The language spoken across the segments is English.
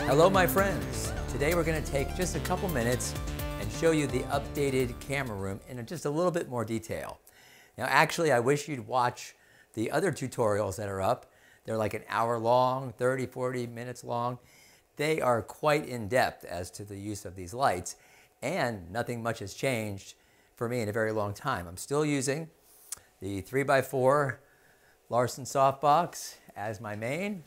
Hello my friends. Today we're going to take just a couple minutes and show you the updated camera room in just a little bit more detail. Now actually I wish you'd watch the other tutorials that are up. They're like an hour long, 30, 40 minutes long. They are quite in-depth as to the use of these lights, and nothing much has changed for me in a very long time. I'm still using the 3x4 Larson Soffbox as my main,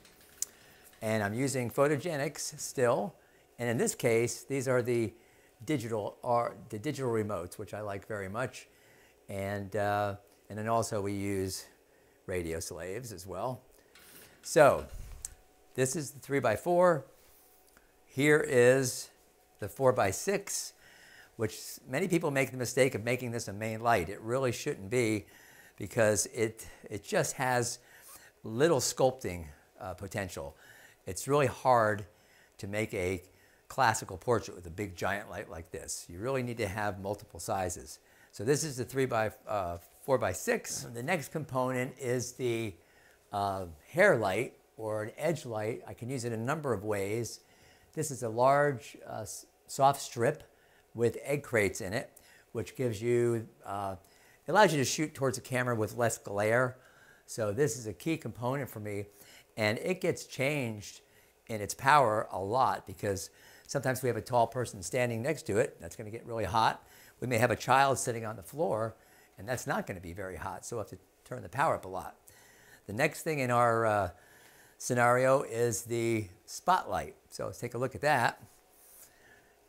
and I'm using photogenics still. And in this case, these are the digital remotes, which I like very much. And then also we use radio slaves as well. So this is the 3x4. Here is the 4x6, which many people make the mistake of making this a main light. It really shouldn't be, because it just has little sculpting potential. It's really hard to make a classical portrait with a big giant light like this. You really need to have multiple sizes. So this is the 4x6. The next component is the hair light, or an edge light. I can use it in a number of ways. This is a large soft strip with egg crates in it, which gives you, it allows you to shoot towards the camera with less glare. So this is a key component for me, and it gets changed in its power a lot, because sometimes we have a tall person standing next to it. That's going to get really hot. We may have a child sitting on the floor, and that's not going to be very hot, so we'll have to turn the power up a lot. The next thing in our scenario is the spotlight. So let's take a look at that.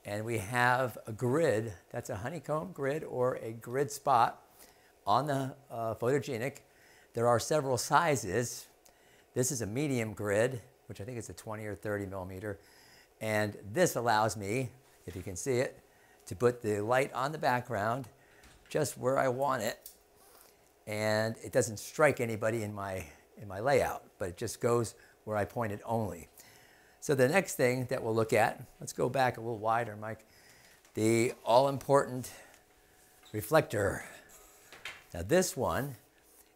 And we have a grid. That's a honeycomb grid or a grid spot on the photogenic. There are several sizes. This is a medium grid, which I think is a 20 or 30 millimeter. And this allows me, if you can see it, to put the light on the background just where I want it. And it doesn't strike anybody in my layout, but it just goes where I point it only. So the next thing that we'll look at, let's go back a little wider, Mike, the all-important reflector. Now this one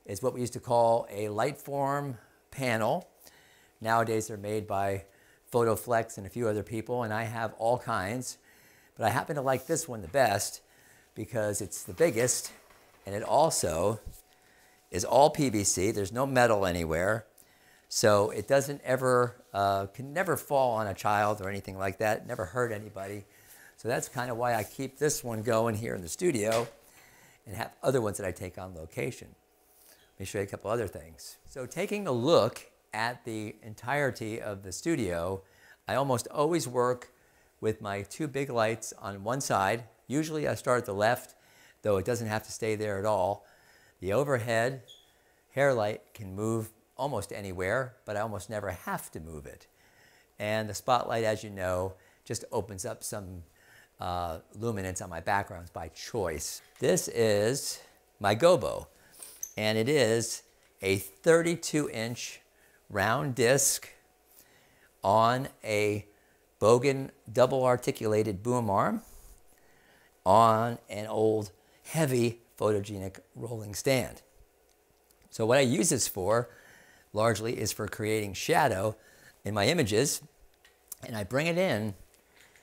is what we used to call a light form panel. Nowadays they're made by Photoflex and a few other people, and I have all kinds. But I happen to like this one the best because it's the biggest, and it also is all PVC. There's no metal anywhere. So it doesn't ever, can never fall on a child or anything like that, never hurt anybody. So that's kind of why I keep this one going here in the studio and have other ones that I take on location. Let me show you a couple other things. So taking a look at the entirety of the studio, I almost always work with my two big lights on one side. Usually I start at the left, though it doesn't have to stay there at all. The overhead hair light can move almost anywhere, but I almost never have to move it. And the spotlight, as you know, just opens up some luminance on my backgrounds by choice. This is my gobo, and it is a 32-inch round disc on a Bogan double articulated boom arm on an old heavy photogenic rolling stand. So what I use this for largely is for creating shadow in my images, and I bring it in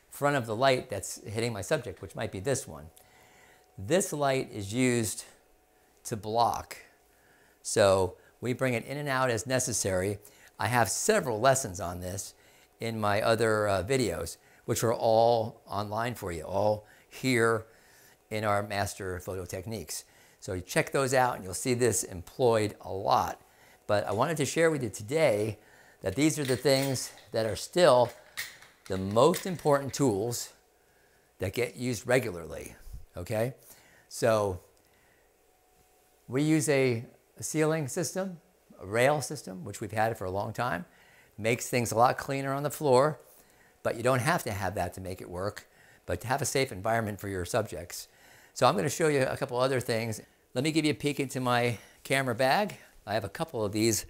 front of the light that's hitting my subject, which might be this one. This light is used to block. So we bring it in and out as necessary. I have several lessons on this in my other videos, which are all online for you, all here in our Master Photo Techniques. So you check those out and you'll see this employed a lot. But I wanted to share with you today that these are the things that are still the most important tools that get used regularly, okay? So we use a ceiling system, a rail system, which we've had for a long time. Makes things a lot cleaner on the floor, but you don't have to have that to make it work, but to have a safe environment for your subjects. So I'm going to show you a couple other things. Let me give you a peek into my camera bag. I have a couple of these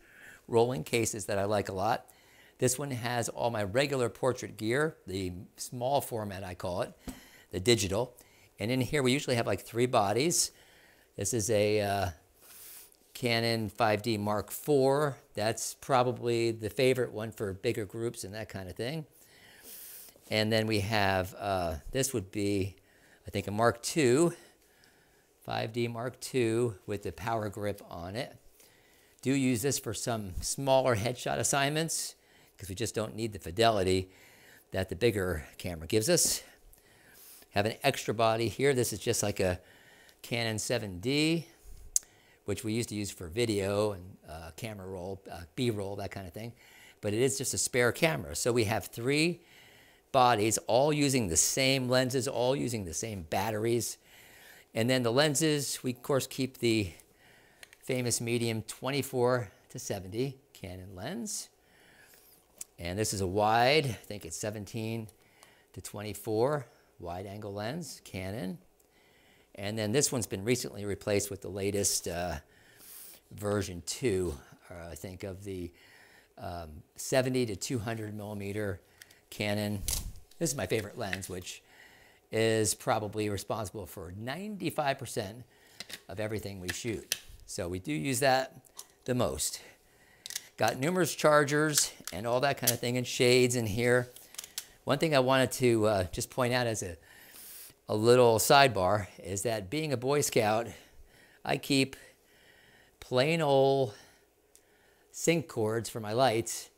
rolling cases that I like a lot. This one has all my regular portrait gear, the small format I call it, the digital. And in here we usually have like 3 bodies. This is a Canon 5D Mark IV. That's probably the favorite one for bigger groups and that kind of thing. And then we have, this would be, I think, a Mark II, 5D Mark II with the power grip on it. Do use this for some smaller headshot assignments because we just don't need the fidelity that the bigger camera gives us. Have an extra body here. This is just like a Canon 7D, which we used to use for video and camera roll, B-roll, that kind of thing. But it is just a spare camera. So we have 3 bodies, all using the same lenses, all using the same batteries. And then the lenses, we of course keep the famous medium 24 to 70 Canon lens. And this is a wide, I think it's 17 to 24 wide angle lens, Canon. And then this one's been recently replaced with the latest version 2, I think, of the 70 to 200 millimeter Canon. This is my favorite lens, which is probably responsible for 95% of everything we shoot. So we do use that the most. Got numerous chargers and all that kind of thing, and shades in here. One thing I wanted to just point out as a little sidebar is that being a Boy Scout, I keep plain old sync cords for my lights,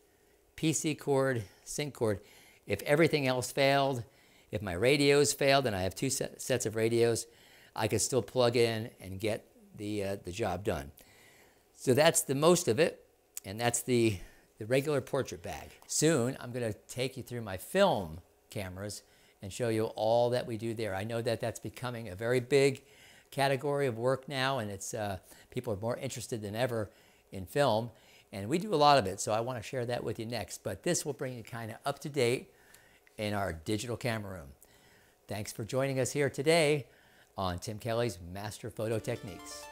PC cord, sync cord. If everything else failed, if my radios failed, and I have 2 sets of radios, I could still plug in and get the job done. So that's the most of it, and that's the regular portrait bag. Soon, I'm going to take you through my film cameras and show you all that we do there. I know that that's becoming a very big category of work now, and it's people are more interested than ever in film, and we do a lot of it, so I want to share that with you next. But this will bring you kind of up to date in our digital camera room. Thanks for joining us here today on Tim Kelly's Master Photo Techniques.